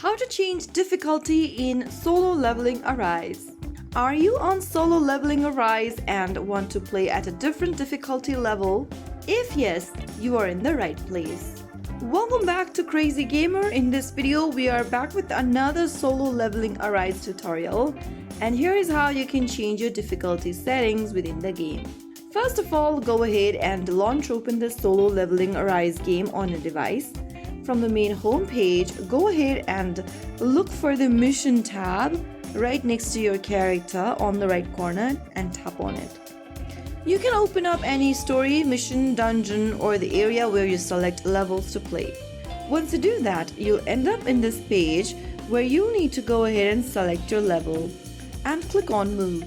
How to change difficulty in Solo Leveling Arise. Are you on Solo Leveling Arise and want to play at a different difficulty level? If yes, you are in the right place. Welcome back to Crazy Gamer. In this video, we are back with another Solo Leveling Arise tutorial, and here is how you can change your difficulty settings within the game. First of all, go ahead and launch open the Solo Leveling Arise game on a device. From the main home page, go ahead and look for the mission tab right next to your character on the right corner and tap on it. You can open up any story, mission, dungeon, or the area where you select levels to play. Once you do that, you'll end up in this page where you need to go ahead and select your level and click on Move.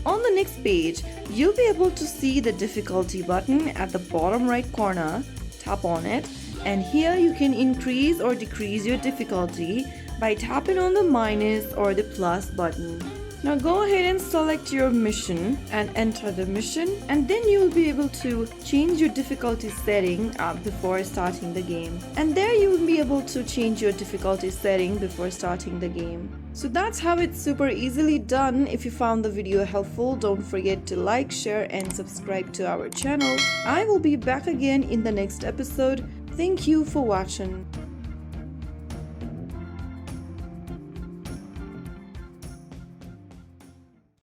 On the next page, you'll be able to see the difficulty button at the bottom right corner. Tap on it, and here you can increase or decrease your difficulty by tapping on the minus or the plus button. Now go ahead and select your mission and enter the mission, and then you will be able to change your difficulty setting before starting the game. And there you will be able to change your difficulty setting before starting the game. So that's how it's super easily done. If you found the video helpful, don't forget to like, share and subscribe to our channel. I will be back again in the next episode. Thank you for watching.